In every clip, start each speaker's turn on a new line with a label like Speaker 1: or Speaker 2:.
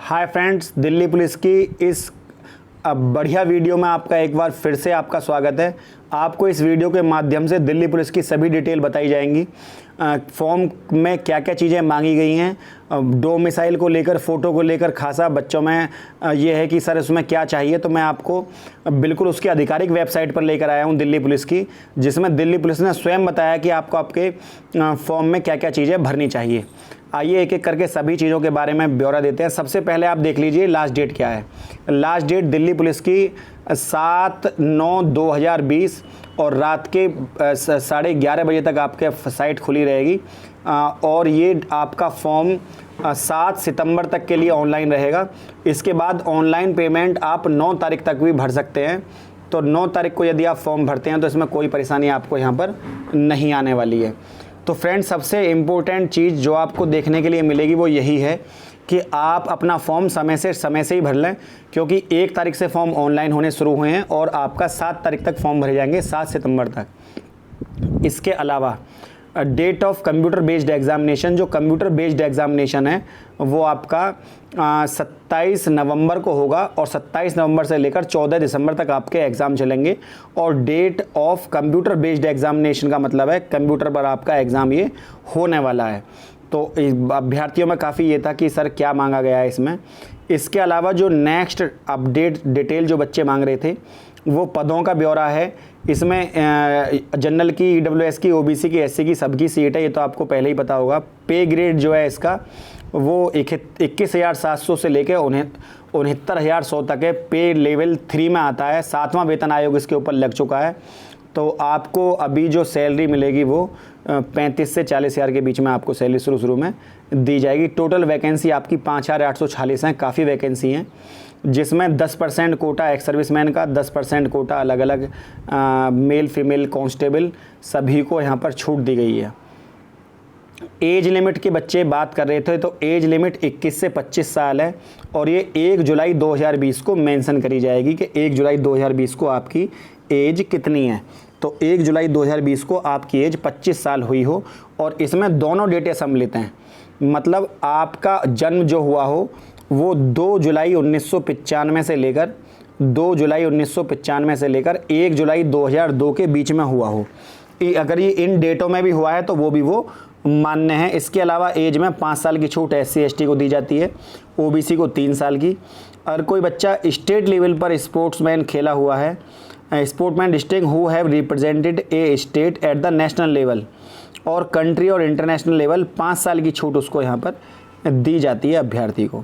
Speaker 1: Hi friends, Delhi police की इस बढ़िया वीडियो में आपका एक बार फिर से आपका स्वागत है। आपको इस वीडियो के माध्यम से दिल्ली पुलिस की सभी डिटेल बताई जाएंगी। फॉर्म में क्या क्या चीज़ें मांगी गई हैं, डोमिसाइल को लेकर, फ़ोटो को लेकर खासा बच्चों में ये है कि सर उसमें क्या चाहिए। तो मैं आपको बिल्कुल उसकी आधिकारिक वेबसाइट पर लेकर आया हूँ दिल्ली पुलिस की, जिसमें दिल्ली पुलिस ने स्वयं बताया कि आपको आपके फॉर्म में क्या क्या चीज़ें भरनी चाहिए। आइए एक एक करके सभी चीज़ों के बारे में ब्यौरा देते हैं। सबसे पहले आप देख लीजिए लास्ट डेट क्या है। लास्ट डेट दिल्ली पुलिस की 7/9/2020 और रात के 11:30 बजे तक आपके साइट खुली रहेगी। और ये आपका फॉर्म 7 सितंबर तक के लिए ऑनलाइन रहेगा। इसके बाद ऑनलाइन पेमेंट आप 9 तारीख तक भी भर सकते हैं। तो 9 तारीख को यदि आप फॉर्म भरते हैं तो इसमें कोई परेशानी आपको यहाँ पर नहीं आने वाली है। तो फ्रेंड्स, सबसे इम्पोर्टेंट चीज़ जो आपको देखने के लिए मिलेगी वो यही है कि आप अपना फॉर्म समय से ही भर लें, क्योंकि 1 तारीख से फॉर्म ऑनलाइन होने शुरू हुए हैं और आपका 7 तारीख तक फॉर्म भरे जाएंगे, 7 सितंबर तक। इसके अलावा date of computer based examination, जो कंप्यूटर बेस्ड एग्जामिनेशन है वो आपका 27 नवंबर को होगा और 27 नवंबर से लेकर 14 दिसंबर तक आपके एग्ज़ाम चलेंगे। और date of computer based examination का मतलब है कंप्यूटर पर आपका एग्ज़ाम ये होने वाला है। तो अभ्यर्थियों में काफ़ी ये था कि सर क्या मांगा गया है इसमें। इसके अलावा जो नेक्स्ट अपडेट डिटेल जो बच्चे मांग रहे थे वो पदों का ब्यौरा है। इसमें जनरल की, ईडब्ल्यूएस की, ओबीसी की, एससी की सबकी सीट है, ये तो आपको पहले ही पता होगा। पे ग्रेड जो है इसका वो 21,700 से लेकर 69,100 तक है। पे लेवल 3 में आता है। 7वां वेतन आयोग इसके ऊपर लग चुका है। तो आपको अभी जो सैलरी मिलेगी वो 35 से 40 हज़ार के बीच में आपको सैलरी शुरू में दी जाएगी। टोटल वैकेंसी आपकी 5,846 हैं। काफ़ी वैकेंसी हैं, जिसमें 10% कोटा एक्स सर्विसमैन का, 10% कोटा अलग अलग मेल फीमेल कांस्टेबल सभी को यहाँ पर छूट दी गई है। एज लिमिट के बच्चे बात कर रहे थे, तो एज लिमिट 21 से 25 साल है और ये 1 जुलाई 2020 को मेंशन करी जाएगी कि 1 जुलाई 2020 को आपकी एज कितनी है। तो 1 जुलाई 2020 को आपकी एज 25 साल हुई हो और इसमें दोनों डेटें सम्मिलित हैं। मतलब आपका जन्म जो हुआ हो वो 2 जुलाई 1995 से लेकर 1 जुलाई 2002 के बीच में हुआ हो। अगर ये इन डेटों में भी हुआ है तो वो भी वो मान्य है। इसके अलावा एज में 5 साल की छूट एससी एसटी को दी जाती है, ओबीसी को 3 साल की। अगर कोई बच्चा स्टेट लेवल पर स्पोर्ट्समैन खेला हुआ है, sportsman district who have represented A state at the national level और कंट्री और इंटरनेशनल लेवल, 5 साल की छूट उसको यहाँ पर दी जाती है अभ्यर्थी को।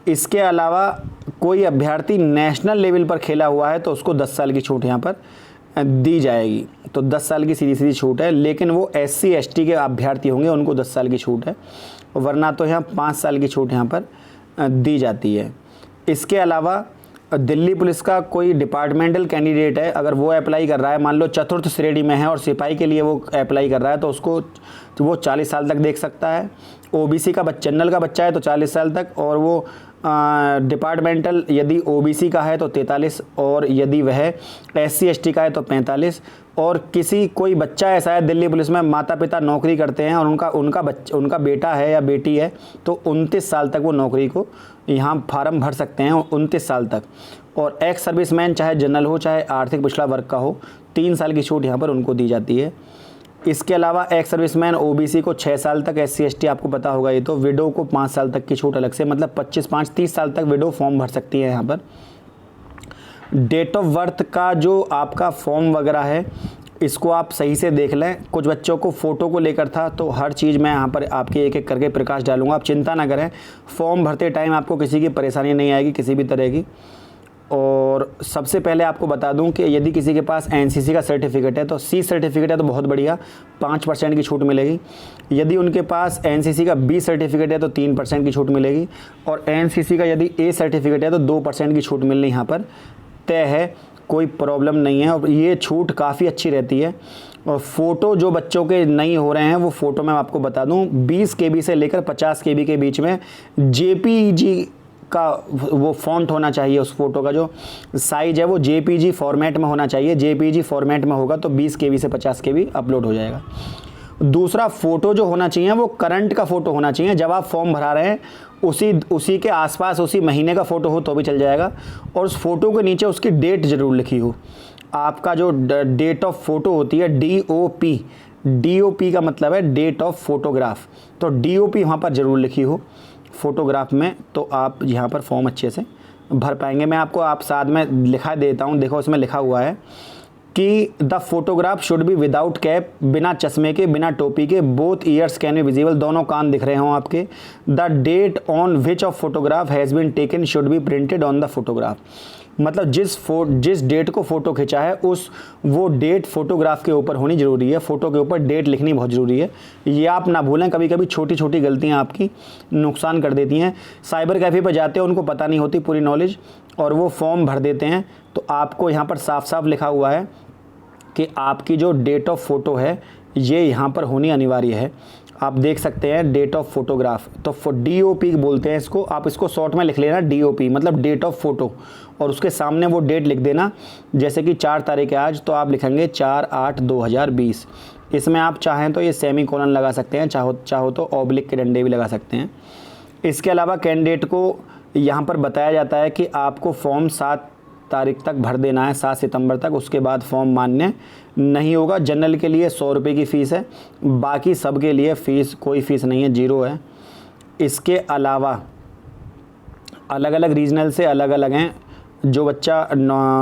Speaker 1: इसके अलावा कोई अभ्यर्थी नेशनल लेवल पर खेला हुआ है तो उसको 10 साल की छूट यहाँ पर दी जाएगी। तो 10 साल की सीधी छूट है, लेकिन वो एससी एसटी के अभ्यर्थी होंगे उनको 10 साल की छूट है, वरना तो यहाँ 5 साल की छूट यहाँ पर दी जाती है। इसके अलावा दिल्ली पुलिस का कोई डिपार्टमेंटल कैंडिडेट है, अगर वो अप्लाई कर रहा है, मान लो 4th श्रेणी में है और सिपाही के लिए वो अप्लाई कर रहा है, तो उसको वो 40 साल तक देख सकता है। ओबीसी का जनरल का बच्चा है तो 40 साल तक, और वो डिपार्टमेंटल यदि ओबीसी का है तो 43, और यदि वह एससी एसटी का है तो 45। और कोई बच्चा ऐसा है दिल्ली पुलिस में, माता पिता नौकरी करते हैं और उनका बेटा है या बेटी है, तो 29 साल तक वो नौकरी को यहाँ फार्म भर सकते हैं, 29 साल तक। और एक्स सर्विसमैन चाहे जनरल हो चाहे आर्थिक पिछड़ा वर्ग का हो, 3 साल की छूट यहाँ पर उनको दी जाती है। इसके अलावा एक्स सर्विसमैन ओबीसी को 6 साल तक, एससी एसटी आपको पता होगा ये तो, विडो को 5 साल तक की छूट अलग से, मतलब 25-5-30 साल तक विडो फॉर्म भर सकती है यहाँ पर। डेट ऑफ बर्थ का जो आपका फॉर्म वगैरह है इसको आप सही से देख लें। कुछ बच्चों को फ़ोटो को लेकर था, तो हर चीज़ मैं यहाँ पर आपके एक एक करके प्रकाश डालूंगा, आप चिंता ना करें। फॉर्म भरते टाइम आपको किसी की परेशानी नहीं आएगी किसी भी तरह की। और सबसे पहले आपको बता दूं कि यदि किसी के पास एनसीसी का सर्टिफिकेट है तो सी सर्टिफिकेट है तो बहुत बढ़िया, 5% की छूट मिलेगी। यदि उनके पास एनसीसी का बी सर्टिफिकेट है तो 3% की छूट मिलेगी, और एनसीसी का यदि ए सर्टिफिकेट है तो 2% की छूट मिलनी यहाँ पर तय है, कोई प्रॉब्लम नहीं है। और ये छूट काफ़ी अच्छी रहती है। और फ़ोटो जो बच्चों के नहीं हो रहे हैं वो फ़ोटो मैं आपको बता दूं, 20 KB से लेकर 50 KB के बीच में जेपीजी का वो फॉन्ट होना चाहिए। उस फोटो का जो साइज है वो जेपीजी फॉर्मेट में होना चाहिए। जेपीजी फॉर्मेट में होगा तो 20 KB से 50 KB अपलोड हो जाएगा। दूसरा फ़ोटो जो होना चाहिए वो करंट का फ़ोटो होना चाहिए, जब आप फॉर्म भरा रहे हैं उसी के आसपास उसी महीने का फ़ोटो हो तो भी चल जाएगा, और उस फोटो के नीचे उसकी डेट ज़रूर लिखी हो। आपका जो डेट ऑफ फ़ोटो होती है DOP का मतलब है डेट ऑफ फोटोग्राफ, तो DOP वहाँ पर ज़रूर लिखी हो फोटोग्राफ में, तो आप यहाँ पर फॉर्म अच्छे से भर पाएंगे। मैं आपको साथ में लिखा देता हूँ, देखो इसमें लिखा हुआ है कि the photograph should be without cap, बिना चश्मे के बिना टोपी के, both ears can be visible, दोनों कान दिख रहे हों आपके। The date on which of photograph has been taken should be printed on the photograph, मतलब जिस डेट को फ़ोटो खिंचा है वो डेट फोटोग्राफ के ऊपर होनी ज़रूरी है, फ़ोटो के ऊपर डेट लिखनी बहुत ज़रूरी है। ये आप ना भूलें, कभी कभी छोटी छोटी गलतियाँ आपकी नुकसान कर देती हैं। साइबर कैफ़े पर जाते हैं, उनको पता नहीं होती पूरी नॉलेज और वो फॉर्म भर देते हैं, तो आपको यहाँ पर साफ साफ लिखा हुआ है कि आपकी जो डेट ऑफ फ़ोटो है ये यहाँ पर होनी अनिवार्य है। आप देख सकते हैं डेट ऑफ फोटोग्राफ, तो DOP बोलते हैं इसको, आप इसको शॉर्ट में लिख लेना DOP मतलब डेट ऑफ फ़ोटो, और उसके सामने वो डेट लिख देना। जैसे कि 4 तारीख है आज, तो आप लिखेंगे 4/8/2020। इसमें आप चाहें तो ये सेमी कोलन लगा सकते हैं, चाहो तो ऑब्लिक के डंडे भी लगा सकते हैं। इसके अलावा कैंडिडेट को यहाँ पर बताया जाता है कि आपको फॉर्म 7 तारीख तक भर देना है, 7 सितंबर तक, उसके बाद फॉर्म मान्य नहीं होगा। जनरल के लिए 100 रुपये की फ़ीस है, बाकी सब के लिए कोई फ़ीस नहीं है, 0 है। इसके अलावा अलग अलग रीजनल से अलग अलग हैं। जो बच्चा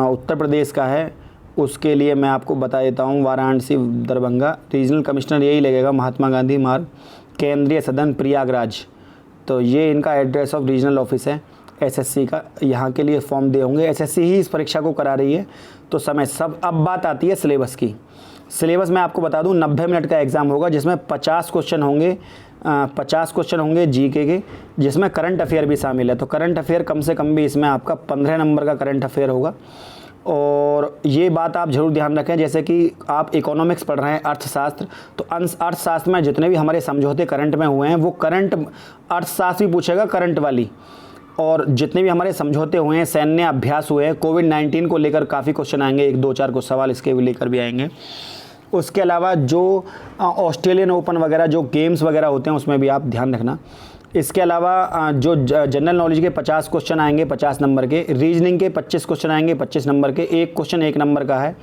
Speaker 1: उत्तर प्रदेश का है उसके लिए मैं आपको बता देता हूँ, वाराणसी दरभंगा रीजनल कमिश्नर यही लगेगा, महात्मा गांधी मार्ग, केंद्रीय सदन प्रयागराज, तो ये इनका एड्रेस ऑफ रीजनल ऑफिस है SSC का। यहाँ के लिए फॉर्म दे होंगे, SSC ही इस परीक्षा को करा रही है, तो समय सब। अब बात आती है सिलेबस की। सिलेबस मैं आपको बता दूं 90 मिनट का एग्ज़ाम होगा, जिसमें 50 क्वेश्चन होंगे, 50 क्वेश्चन होंगे GK के, जिसमें करंट अफेयर भी शामिल है। तो करंट अफेयर कम से कम भी इसमें आपका 15 नंबर का करंट अफेयर होगा। और ये बात आप ज़रूर ध्यान रखें, जैसे कि आप इकोनॉमिक्स पढ़ रहे हैं, अर्थशास्त्र, तो अर्थशास्त्र में जितने भी हमारे समझौते करंट में हुए हैं वो करंट अर्थशास्त्र भी पूछेगा करंट वाली, और जितने भी हमारे समझौते हुए हैं, सैन्य अभ्यास हुए हैं, कोविड-19 को लेकर काफ़ी क्वेश्चन आएंगे, 1-2-4 कुछ सवाल इसके भी लेकर भी आएंगे। उसके अलावा जो ऑस्ट्रेलियन ओपन वगैरह जो गेम्स वगैरह होते हैं उसमें भी आप ध्यान रखना। इसके अलावा जो जनरल नॉलेज के 50 क्वेश्चन आएंगे 50 नंबर के, रीजनिंग के 25 क्वेश्चन आएंगे 25 नंबर के, एक क्वेश्चन 1 नंबर का है।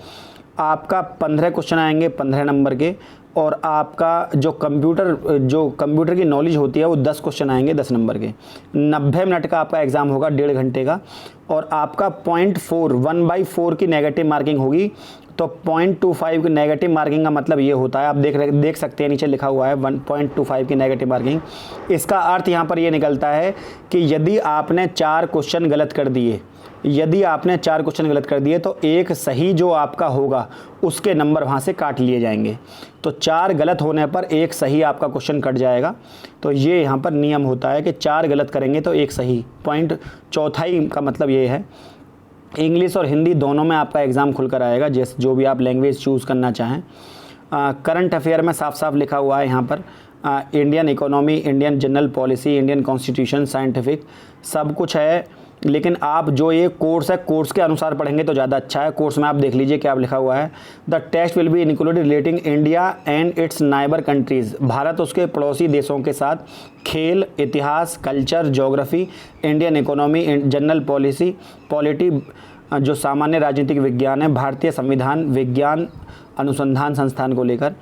Speaker 1: आपका 15 क्वेश्चन आएंगे 15 नंबर के, और आपका जो कंप्यूटर की नॉलेज होती है वो 10 क्वेश्चन आएंगे 10 नंबर के। 90 मिनट का आपका एग्ज़ाम होगा, 1.5 घंटे का, और आपका 0.4 1/4 की नेगेटिव मार्किंग होगी। तो 0.25 की नेगेटिव मार्किंग का मतलब ये होता है, आप देख सकते हैं नीचे लिखा हुआ है 1.25 की नेगेटिव मार्किंग। इसका अर्थ यहाँ पर ये निकलता है कि यदि आपने 4 क्वेश्चन गलत कर दिए, तो एक सही जो आपका होगा उसके नंबर वहाँ से काट लिए जाएंगे। तो 4 गलत होने पर एक सही आपका क्वेश्चन कट जाएगा। तो ये यहाँ पर नियम होता है कि 4 गलत करेंगे तो एक सही। 0.4 का मतलब ये है। इंग्लिश और हिंदी दोनों में आपका एग्ज़ाम खुलकर आएगा, जो भी आप लैंग्वेज चूज़ करना चाहें। करंट अफेयर में साफ साफ लिखा हुआ है यहाँ पर Indian economy, Indian general policy, Indian constitution, scientific, सब कुछ है। लेकिन आप जो ये कोर्स है, कोर्स के अनुसार पढ़ेंगे तो ज़्यादा अच्छा है। कोर्स में आप देख लीजिए क्या लिखा हुआ है, the test will be included relating India and its neighbour countries, Bharat उसके पड़ोसी देशों के साथ, खेल, इतिहास, culture, geography, Indian economy, general policy, polity जो सामान्य राजनीतिक विज्ञान है, भारतीय संविधान विज्ञान अनुसंधान संस्थान को लेकर।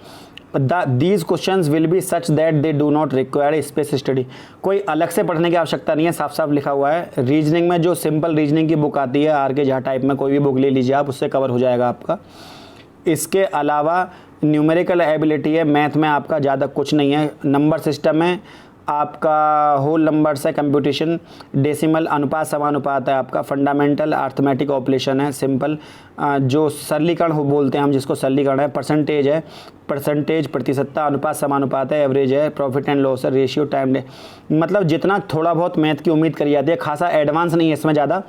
Speaker 1: These questions will be such that they do not require a special study, कोई अलग से पढ़ने की आवश्यकता नहीं है, साफ साफ लिखा हुआ है। रीजनिंग में जो सिंपल रीजनिंग की बुक आती है, RK झा टाइप में कोई भी बुक ले लीजिए आप, उससे कवर हो जाएगा आपका। इसके अलावा न्यूमेरिकल एबिलिटी है, मैथ में आपका ज़्यादा कुछ नहीं है। नंबर सिस्टम है आपका, होल नंबर्स है, कंप्यूटेशन, डेसिमल, अनुपात समानुपात है आपका, फंडामेंटल अर्थमेटिक ऑपरेशन है, सिंपल जो सरलीकरण हो बोलते हैं हम जिसको सरलीकरण है, परसेंटेज है, परसेंटेज प्रतिशतता, अनुपात समानुपात है, एवरेज है, प्रॉफिट एंड लॉस है, रेशियो, टाइम, मतलब जितना थोड़ा बहुत मैथ की उम्मीद करी जाती है, खासा एडवांस नहीं है इसमें, ज़्यादा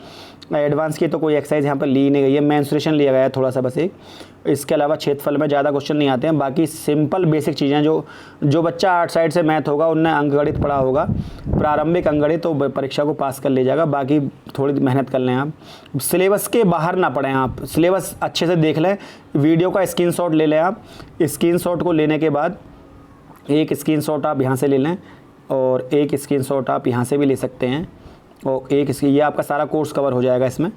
Speaker 1: एडवांस की तो कोई एक्सरसाइज यहाँ पर ली नहीं गई है। मेंसुरेशन लिया गया है थोड़ा सा बस एक। इसके अलावा क्षेत्रफल में ज़्यादा क्वेश्चन नहीं आते हैं। बाकी सिंपल बेसिक चीज़ें जो बच्चा आउटसाइड से मैथ होगा उनने अंकगणित पढ़ा होगा, प्रारंभिक अंकगणित, तो परीक्षा को पास कर ले जाएगा। बाकी थोड़ी मेहनत कर लें आप, सिलेबस के बाहर ना पढ़ें आप, सिलेबस अच्छे से देख लें, वीडियो का स्क्रीनशॉट ले लें आप। स्क्रीनशॉट को लेने के बाद एक स्क्रीनशॉट आप यहाँ से ले लें और एक स्क्रीनशॉट आप यहाँ से भी ले सकते हैं, और ये आपका सारा कोर्स कवर हो जाएगा इसमें।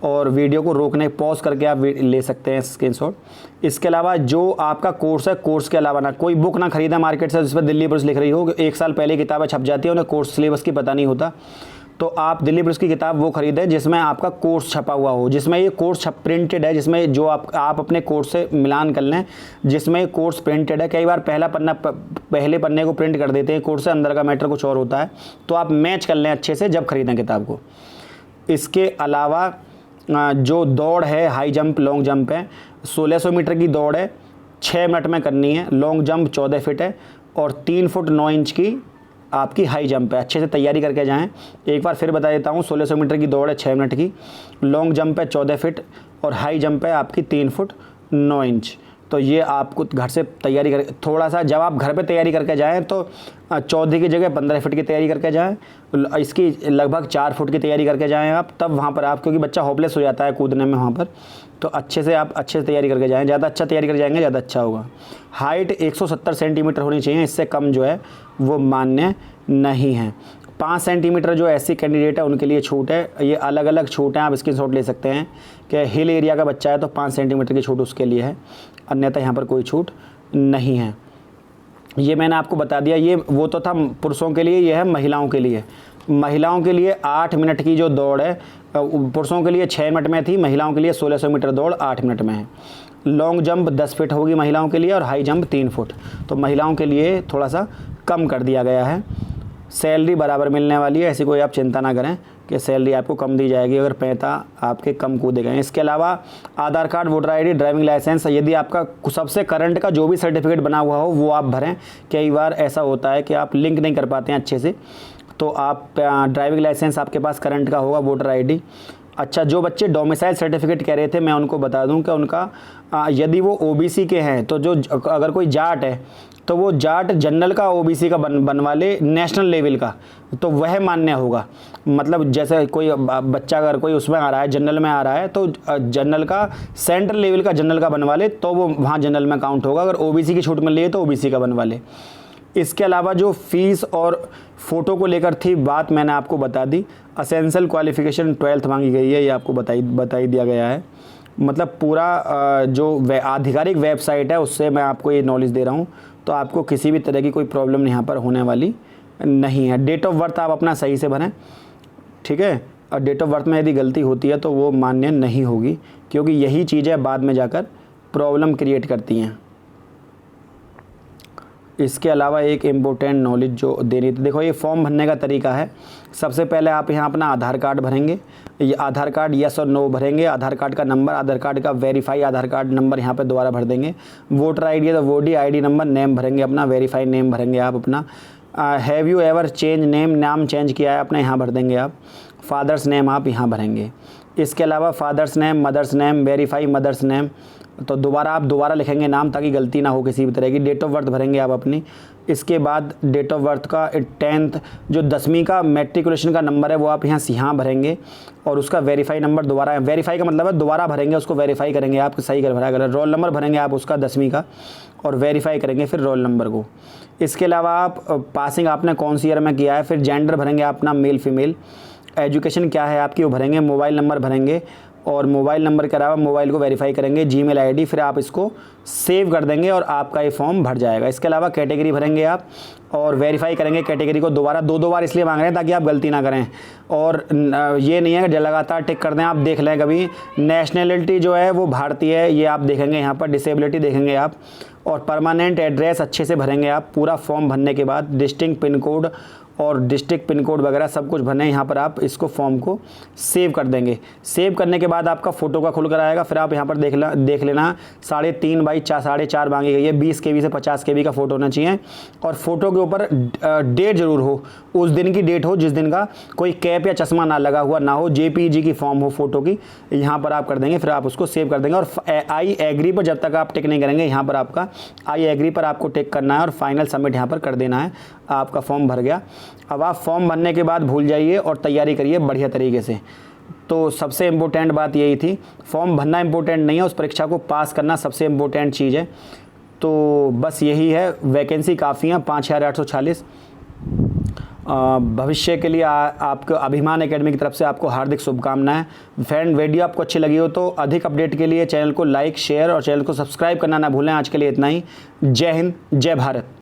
Speaker 1: और वीडियो को रोकने पॉज करके आप ले सकते हैं स्क्रीनशॉट। इसके अलावा जो आपका कोर्स है, कोर्स के अलावा ना कोई बुक ना खरीदा मार्केट से जिस पर दिल्ली पुलिस लिख रही हो। 1 साल पहले किताबें छप जाती है, उन्हें कोर्स सिलेबस की पता नहीं होता। तो आप दिल्ली पुलिस की किताब वो खरीदें जिसमें आपका कोर्स छपा हुआ हो, जिसमें ये कोर्स प्रिंटेड है, जिसमें जो आप अपने कोर्स से मिलान कर लें, जिसमें कोर्स प्रिंटेड है। कई बार पहले पन्ने को प्रिंट कर देते हैं कोर्स से, अंदर का मैटर कुछ और होता है, तो आप मैच कर लें अच्छे से जब खरीदें किताब को। इसके अलावा जो दौड़ है, हाई जंप लॉन्ग जंप है, 1600 मीटर की दौड़ है, 6 मिनट में करनी है। लॉन्ग जंप 14 फीट है और 3 फुट 9 इंच की आपकी हाई जंप है। अच्छे से तैयारी करके जाएं। एक बार फिर बता देता हूँ, 1600 मीटर की दौड़ है 6 मिनट की, लॉन्ग जंप है 14 फीट और हाई जंप है आपकी 3 फुट 9 इंच। तो ये आपको घर से तैयारी कर, थोड़ा सा जब आप घर पे तैयारी करके जाएं तो 14 की जगह 15 फीट की तैयारी करके जाएं, इसकी लगभग 4 फुट की तैयारी करके जाएं आप, तब वहाँ पर आप, क्योंकि बच्चा होपलेस हो जाता है कूदने में वहाँ पर, तो अच्छे से आप अच्छे से तैयारी करके जाएं। ज़्यादा अच्छा तैयारी कर जाएंगे ज़्यादा अच्छा होगा। हाइट 170 सेंटीमीटर होनी चाहिए, इससे कम जो है वो मान्य नहीं है। 5 सेंटीमीटर जो ऐसी कैंडिडेट है उनके लिए छूट है। ये अलग अलग छूट हैं, आप स्क्रीनशॉट ले सकते हैं कि हिल एरिया का बच्चा है तो 5 सेंटीमीटर की छूट उसके लिए है, अन्यथा यहाँ पर कोई छूट नहीं है। ये मैंने आपको बता दिया। ये वो तो था पुरुषों के लिए, ये है महिलाओं के लिए। महिलाओं के लिए 8 मिनट की जो दौड़ है, पुरुषों के लिए 6 मिनट में थी, महिलाओं के लिए 1600 मीटर दौड़ 8 मिनट में है। लॉन्ग जंप 10 फीट होगी महिलाओं के लिए और हाई जंप 3 फुट, तो महिलाओं के लिए थोड़ा सा कम कर दिया गया है। सैलरी बराबर मिलने वाली है, ऐसी कोई आप चिंता ना करें कि सैलरी आपको कम दी जाएगी अगर 65 आपके कम कूदे गए। इसके अलावा Aadhaar card, voter ID, driving licence, यदि आपका सबसे करंट का जो भी सर्टिफिकेट बना हुआ हो वो आप भरें। कई बार ऐसा होता है कि आप लिंक नहीं कर पाते हैं अच्छे से, तो आप ड्राइविंग लाइसेंस आपके पास करंट का होगा, वोटर आईडी। अच्छा, जो बच्चे डोमिसाइल सर्टिफिकेट कह रहे थे, मैं उनको बता दूं कि उनका यदि वो ओबीसी के हैं तो जो अगर कोई जाट है तो वो जाट जनरल का ओबीसी का बनवा ले, नेशनल लेवल का, तो वह मान्य होगा। मतलब जैसे कोई बच्चा अगर कोई उसमें आ रहा है, जनरल में आ रहा है, तो जनरल का सेंट्रल लेवल का जनरल का बनवा ले तो वो वहाँ जनरल में काउंट होगा। अगर ओबीसी की छूट मिल रही है तो ओबीसी का बनवा ले। इसके अलावा जो फीस और फ़ोटो को लेकर थी बात, मैंने आपको बता दी। असेंशियल क्वालिफ़िकेशन 12th मांगी गई है, ये आपको बताई दिया गया है। मतलब पूरा जो आधिकारिक वेबसाइट है उससे मैं आपको ये नॉलेज दे रहा हूँ, तो आपको किसी भी तरह की कोई प्रॉब्लम यहाँ पर होने वाली नहीं है। डेट ऑफ बर्थ आप अपना सही से भरें, ठीक है। और डेट ऑफ बर्थ में यदि गलती होती है तो वो मान्य नहीं होगी, क्योंकि यही चीज़ें बाद में जाकर प्रॉब्लम क्रिएट करती हैं। इसके अलावा एक इम्पोर्टेंट नॉलेज जो देनी थी, देखो ये फॉर्म भरने का तरीका है। सबसे पहले आप यहाँ अपना आधार कार्ड भरेंगे, ये आधार कार्ड यस और नो भरेंगे, आधार कार्ड का नंबर, आधार कार्ड का वेरीफाई आधार कार्ड नंबर यहाँ पे दोबारा भर देंगे। वोटर आईडी है तो वोटर आईडी नंबर, नेम भरेंगे अपना, वेरीफाई नेम भरेंगे आप अपना। Have you ever change name, नाम चेंज किया है अपना, यहाँ भर देंगे आप। फादर्स नेम आप यहाँ भरेंगे। इसके अलावा father's name, mother's name, verify mother's name, तो आप दोबारा लिखेंगे नाम ताकि गलती ना हो किसी भी तरह की। डेट ऑफ बर्थ भरेंगे आप अपनी। इसके बाद डेट ऑफ बर्थ का 10th जो 10वीं का मैट्रिकुलेशन का नंबर है वो आप यहाँ भरेंगे, और उसका वेरीफाई नंबर दोबारा, वेरीफाई का मतलब है दोबारा भरेंगे, उसको वेरीफाई करेंगे आप सही कर भरा गलत। रोल नंबर भरेंगे आप उसका 10वीं का और वेरीफाई करेंगे फिर रोल नंबर को। इसके अलावा आप पासिंग आपने कौन सी ईयर में किया है, फिर जेंडर भरेंगे अपना मेल फीमेल, एजुकेशन क्या है आपकी वो भरेंगे, मोबाइल नंबर भरेंगे, और मोबाइल नंबर के अलावा मोबाइल को वेरीफाई करेंगे, जीमेल आईडी, फिर आप इसको सेव कर देंगे और आपका ये फॉर्म भर जाएगा। इसके अलावा कैटेगरी भरेंगे आप और वेरीफाई करेंगे कैटेगरी को दोबारा, दो बार इसलिए मांग रहे हैं ताकि आप गलती ना करें। और ये नहीं है कि लगातार टिक कर दें, आप देख लें कभी। नेशनलिटी जो है वो भारतीय है, ये आप देखेंगे यहाँ पर। डिसेबिलिटी देखेंगे आप, और परमानेंट एड्रेस अच्छे से भरेंगे आप पूरा फॉर्म भरने के बाद। डिस्ट्रिक्ट पिन कोड और डिस्ट्रिक्ट पिन कोड वगैरह सब कुछ भरने। यहाँ पर आप इसको फॉर्म को सेव कर देंगे। सेव करने के बाद आपका फ़ोटो का खुल कर आएगा, फिर आप यहाँ पर देख लेना 3.5 बाई 4.5 मांगी गई है। 20 KB से 50 KB का फ़ोटो होना चाहिए, और फ़ोटो के ऊपर डेट ज़रूर हो, उस दिन की डेट हो जिस दिन का, कोई कैप या चश्मा ना लगा हुआ ना हो, JPG की फॉर्म हो फ़ोटो की। यहाँ पर आप कर देंगे, फिर आप उसको सेव कर देंगे। और आई एग्री पर जब तक आप टिक नहीं करेंगे, यहाँ पर आपका आई एग्री पर आपको टिक करना है और फाइनल सबमिट यहाँ पर कर देना है। आपका फॉर्म भर गया। अब आप फॉर्म भरने के बाद भूल जाइए और तैयारी करिए बढ़िया तरीके से। तो सबसे इम्पोर्टेंट बात यही थी, फॉर्म भरना इम्पोर्टेंट नहीं है, उस परीक्षा को पास करना सबसे इम्पोर्टेंट चीज़ है। तो बस यही है, वैकेंसी काफ़ी हैं 5846। भविष्य के लिए आपको अभिमान एकेडमी की तरफ से आपको हार्दिक शुभकामनाएं। फ्रेंड, वीडियो आपको अच्छी लगी हो तो अधिक अपडेट के लिए चैनल को लाइक, शेयर और चैनल को सब्सक्राइब करना ना भूलें। आज के लिए इतना ही। जय हिंद, जय भारत।